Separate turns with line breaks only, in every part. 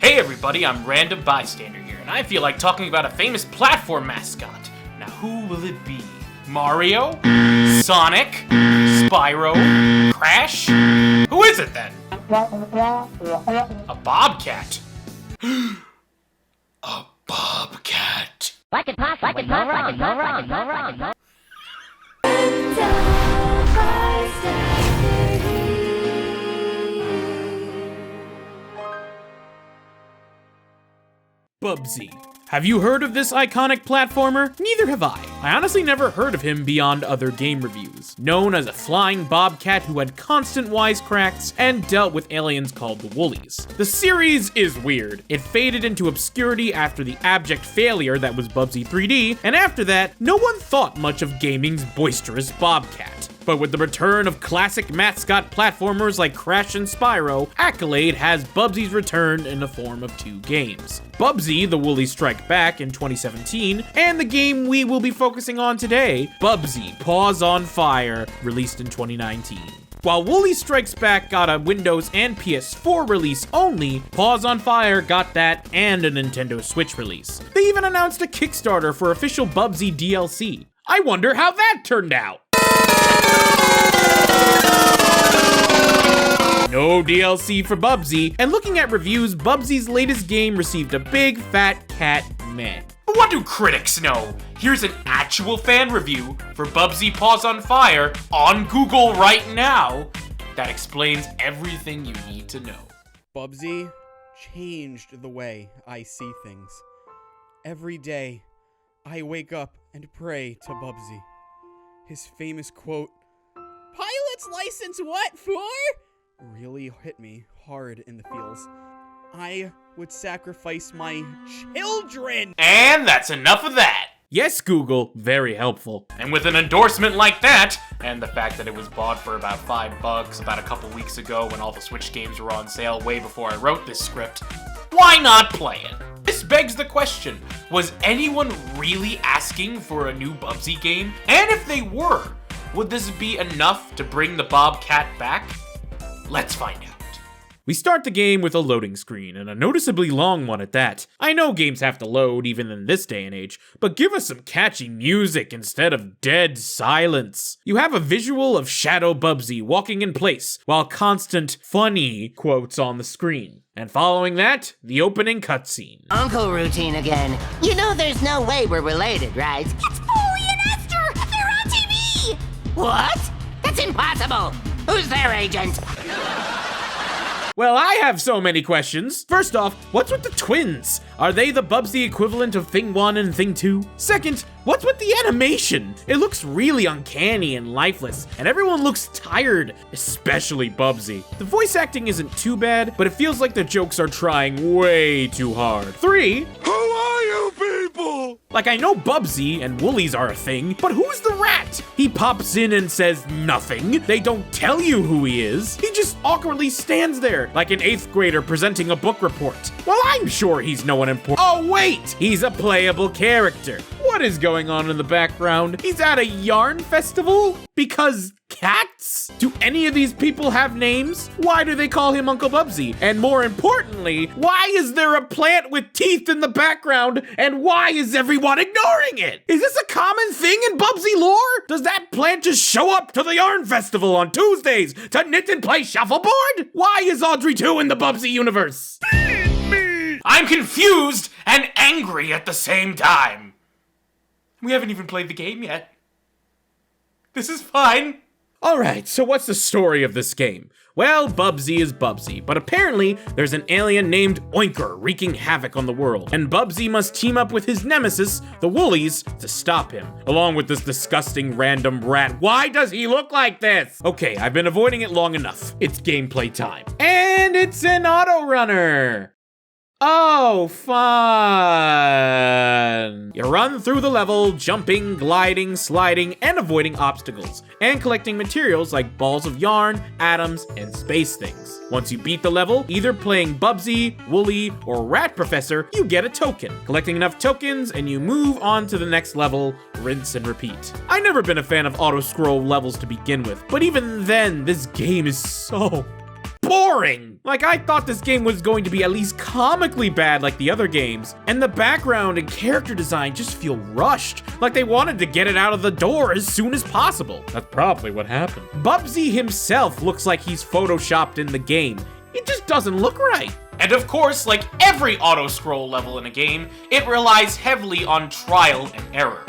Hey everybody, I'm Random Bystander here, and I feel like talking about a famous platform mascot. Now who will it be? Mario? Sonic? Spyro? Crash? Who is it then? A bobcat. A bobcat.
What could possibly go wrong?
Bubsy. Have you heard of this iconic platformer? Neither have I. I honestly never heard of him beyond other game reviews. Known as a flying bobcat who had constant wisecracks and dealt with aliens called the Woolies. The series is weird. It faded into obscurity after the abject failure that was Bubsy 3D, and after that, no one thought much of gaming's boisterous bobcat. But with the return of classic mascot platformers like Crash and Spyro, Accolade has Bubsy's return in the form of two games. Bubsy, the Woolies Strike Back in 2017, and the game we will be focusing on today, Bubsy, Paws on Fire, released in 2019. While Woolies Strikes Back got a Windows and PS4 release only, Paws on Fire got that and a Nintendo Switch release. They even announced a Kickstarter for official Bubsy DLC. I wonder how that turned out. No DLC for Bubsy, and looking at reviews, Bubsy's latest game received a big fat cat meh.
But what do critics know? Here's an actual fan review for Bubsy Paws on Fire on Google right now that explains everything you need to know.
Bubsy changed the way I see things. Every day, I wake up and pray to Bubsy. His famous quote, "Pilot's license what for?" really hit me hard in the feels. I would sacrifice my children!
And that's enough of that!
Yes, Google, very helpful.
And with an endorsement like that, and the fact that it was bought for about $5 about a couple weeks ago when all the Switch games were on sale way before I wrote this script, why not play it? This begs the question, was anyone really asking for a new Bubsy game? And if they were, would this be enough to bring the Bobcat back? Let's find out.
We start the game with a loading screen, and a noticeably long one at that. I know games have to load even in this day and age, but give us some catchy music instead of dead silence. You have a visual of Shadow Bubsy walking in place, while constant funny quotes on the screen. And following that, the opening cutscene.
Uncle routine again. You know there's no way we're related, right?
It's Polly and Esther! They're on TV!
What? That's impossible! Who's their agent?
Well, I have so many questions. First off, what's with the twins? Are they the Bubsy equivalent of Thing 1 and Thing 2? Second, what's with the animation? It looks really uncanny and lifeless, and everyone looks tired, especially Bubsy. The voice acting isn't too bad, but it feels like the jokes are trying way too hard. 3, who are you people? Like, I know Bubsy and Woolies are a thing, but who's the rat? He pops in and says nothing. They don't tell you who he is. He just awkwardly stands there, like an 8th grader presenting a book report. Well, I'm sure he's no one important. Oh wait, he's a playable character. What is going on in the background? He's at a yarn festival? Because cats? Do any of these people have names? Why do they call him Uncle Bubsy? And more importantly, why is there a plant with teeth in the background? And why is everyone ignoring it? Is this a common thing in Bubsy lore? Does that plant just show up to the yarn festival on Tuesdays to knit and play shuffleboard? Why is Audrey 2 in the Bubsy universe?
I'm confused and angry at the same time. We haven't even played the game yet. This is fine.
Alright, so what's the story of this game? Well, Bubsy is Bubsy, but apparently there's an alien named Oinker wreaking havoc on the world, and Bubsy must team up with his nemesis, the Woolies, to stop him, along with this disgusting random rat. Why does he look like this? Okay, I've been avoiding it long enough. It's gameplay time. And it's an auto runner. Oh, fun! You run through the level, jumping, gliding, sliding, and avoiding obstacles, and collecting materials like balls of yarn, atoms, and space things. Once you beat the level, either playing Bubsy, Wooly, or Rat Professor, you get a token. Collecting enough tokens, and you move on to the next level, rinse and repeat. I've never been a fan of auto-scroll levels to begin with, but even then, this game is so boring. Like, I thought this game was going to be at least comically bad like the other games, and the background and character design just feel rushed, like they wanted to get it out of the door as soon as possible. That's probably what happened. Bubsy himself looks like he's photoshopped in the game. It just doesn't look right.
And of course, like every auto-scroll level in a game, it relies heavily on trial and error.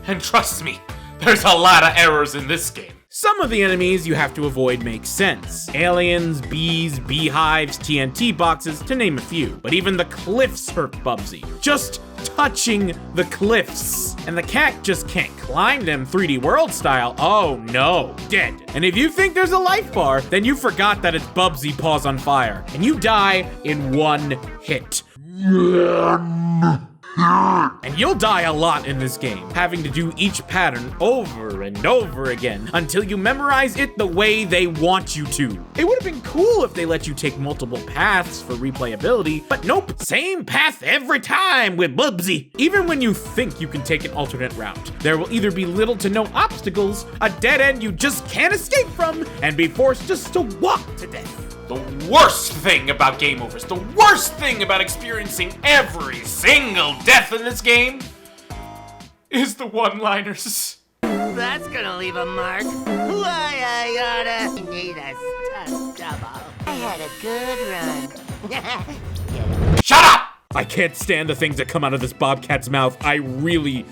And trust me, there's a lot of errors in this game.
Some of the enemies you have to avoid make sense. Aliens, bees, beehives, TNT boxes, to name a few. But even the cliffs hurt Bubsy. Just touching the cliffs. And the cat just can't climb them 3D World style. Oh no, dead. And if you think there's a life bar, then you forgot that it's Bubsy Paws on Fire. And you die in one hit. And you'll die a lot in this game, having to do each pattern over and over again until you memorize it the way they want you to. It would have been cool if they let you take multiple paths for replayability, but nope, same path every time with Bubsy. Even when you think you can take an alternate route, there will either be little to no obstacles, a dead end you just can't escape from, and be forced just to walk to death.
The worst thing about game overs, the worst thing about experiencing every single death in this game, is the one-liners.
That's gonna leave a mark. Why I oughta need a stunt double. I had a good run.
Shut up!
I can't stand the things that come out of this Bobcat's mouth. I really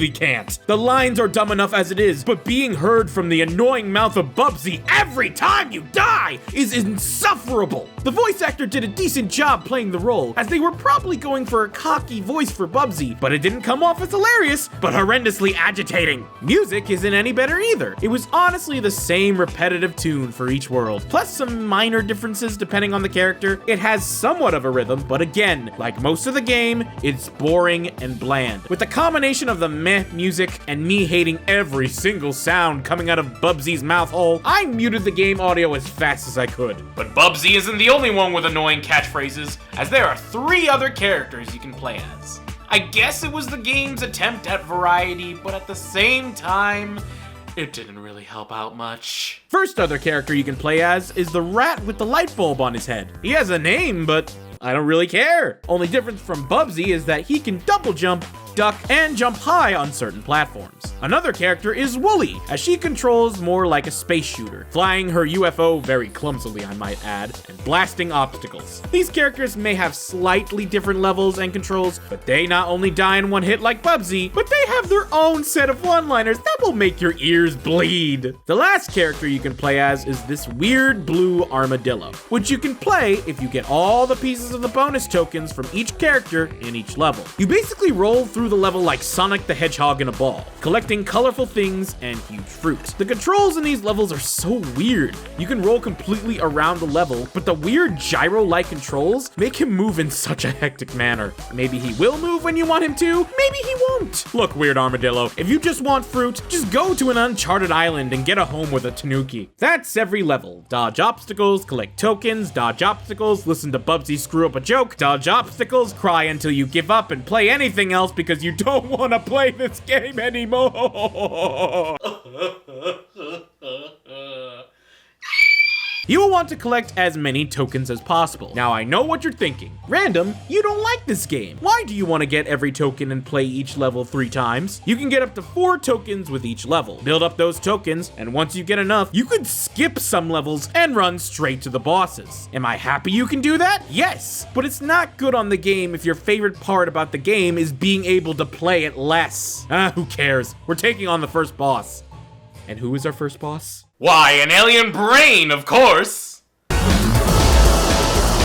can't. The lines are dumb enough as it is, but being heard from the annoying mouth of Bubsy every time you die is insufferable. The voice actor did a decent job playing the role, as they were probably going for a cocky voice for Bubsy, but it didn't come off as hilarious, but horrendously agitating. Music isn't any better either. It was honestly the same repetitive tune for each world, plus some minor differences depending on the character. It has somewhat of a rhythm, but again, like most of the game, it's boring and bland. With the combination of the meh music and me hating every single sound coming out of Bubsy's mouth hole, I muted the game audio as fast as I could.
But Bubsy isn't the only one with annoying catchphrases, as there are 3 other characters you can play as. I guess it was the game's attempt at variety, but at the same time, it didn't really help out much.
First other character you can play as is the rat with the light bulb on his head. He has a name, but I don't really care. Only difference from Bubsy is that he can double jump, duck, and jump high on certain platforms. Another character is Wooly, as she controls more like a space shooter, flying her UFO very clumsily, I might add, and blasting obstacles. These characters may have slightly different levels and controls, but they not only die in one hit like Bubsy, but they have their own set of one-liners that will make your ears bleed. The last character you can play as is this weird blue armadillo, which you can play if you get all the pieces of the bonus tokens from each character in each level. You basically roll through the level like Sonic the Hedgehog in a ball, collecting colorful things and huge fruit. The controls in these levels are so weird. You can roll completely around the level, but the weird gyro-like controls make him move in such a hectic manner. Maybe he will move when you want him to, maybe he won't. Look, weird armadillo, if you just want fruit, just go to an uncharted island and get a home with a tanuki. That's every level. Dodge obstacles, collect tokens, dodge obstacles, listen to Bubsy screw up a joke, dodge obstacles, cry until you give up, and play anything else because you don't want to play this game anymore. You will want to collect as many tokens as possible. Now I know what you're thinking. Random, you don't like this game. Why do you want to get every token and play each level 3 times? You can get up to 4 tokens with each level. Build up those tokens, and once you get enough, you could skip some levels and run straight to the bosses. Am I happy you can do that? Yes, but it's not good on the game if your favorite part about the game is being able to play it less. Who cares? We're taking on the first boss. And who is our first boss?
Why, an alien brain, of course!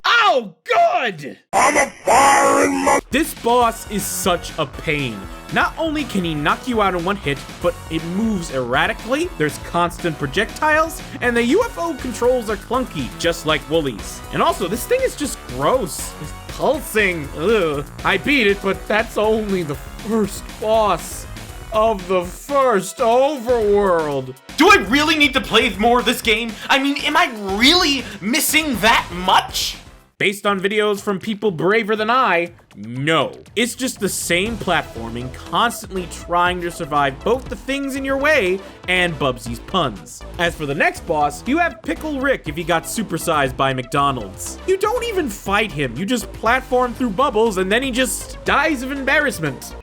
Oh, good! I'm a fire in my... This boss is such a pain. Not only can he knock you out in one hit, but it moves erratically, there's constant projectiles, and the UFO controls are clunky, just like Wooly's. And also, this thing is just gross. It's pulsing. Ugh. I beat it, but that's only the first boss of the first overworld.
Do I really need to play more of this game? I mean, am I really missing that much?
Based on videos from people braver than I, no. It's just the same platforming, constantly trying to survive both the things in your way and Bubsy's puns. As for the next boss, you have Pickle Rick if he got supersized by McDonald's. You don't even fight him, you just platform through bubbles and then he just dies of embarrassment.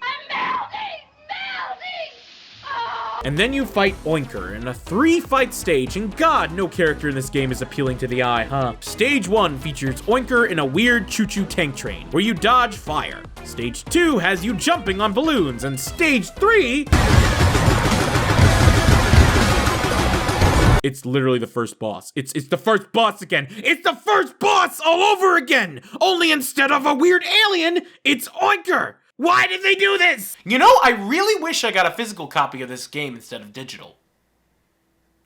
And then you fight Oinker in a 3-fight stage, and god, no character in this game is appealing to the eye, huh? Stage 1 features Oinker in a weird choo-choo tank train, where you dodge fire. Stage 2 has you jumping on balloons, and Stage 3... It's literally the first boss. It's the first boss again. It's the first boss all over again! Only instead of a weird alien, it's Oinker! Why did they do this?
You know, I really wish I got a physical copy of this game instead of digital.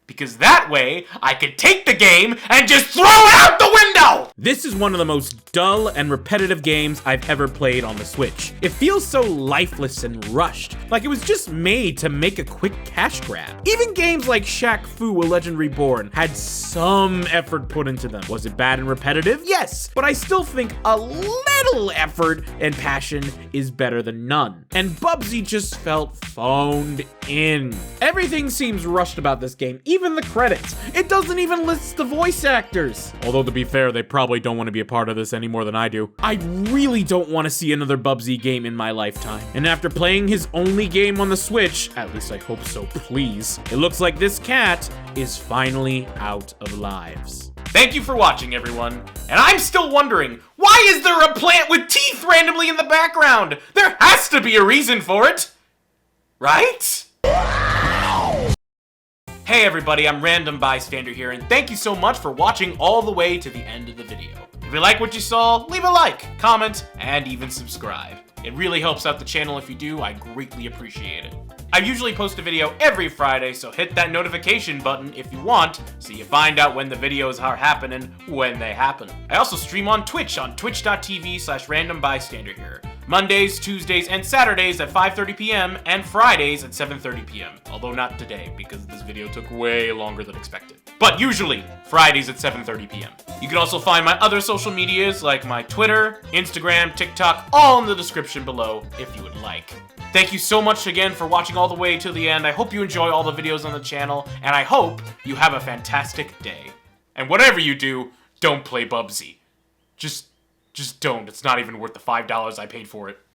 Because that way, I could take the game and just throw it out the window!
This is one of the most dull and repetitive games I've ever played on the Switch. It feels so lifeless and rushed, like it was just made to make a quick cash grab. Even games like Shaq Fu: A Legend Reborn had some effort put into them. Was it bad and repetitive? Yes, but I still think a little effort and passion is better than none. And Bubsy just felt phoned in. Everything seems rushed about this game, even the credits. It doesn't even list the voice actors. Although to be fair, they probably don't want to be a part of this any more than I do. I really don't want to see another Bubsy game in my lifetime. And after playing his only game on the Switch, at least I hope so, please, it looks like this cat is finally out of lives.
Thank you for watching, everyone. And I'm still wondering, why is there a plant with teeth randomly in the background? There has to be a reason for it. Right? Hey everybody, I'm Random Bystander here, and thank you so much for watching all the way to the end of the video. If you like what you saw, leave a like, comment, and even subscribe. It really helps out the channel if you do. I greatly appreciate it. I usually post a video every Friday, so hit that notification button if you want, so you find out when the videos are happening when they happen. I also stream on Twitch on twitch.tv/randombystander here. Mondays, Tuesdays, and Saturdays at 5:30 p.m. and Fridays at 7:30 p.m. Although not today, because this video took way longer than expected. But usually, Fridays at 7:30 p.m. You can also find my other social medias like my Twitter, Instagram, TikTok, all in the description below if you would like. Thank you so much again for watching all the way to the end. I hope you enjoy all the videos on the channel, and I hope you have a fantastic day. And whatever you do, don't play Bubsy. Just don't. It's not even worth the $5 I paid for it.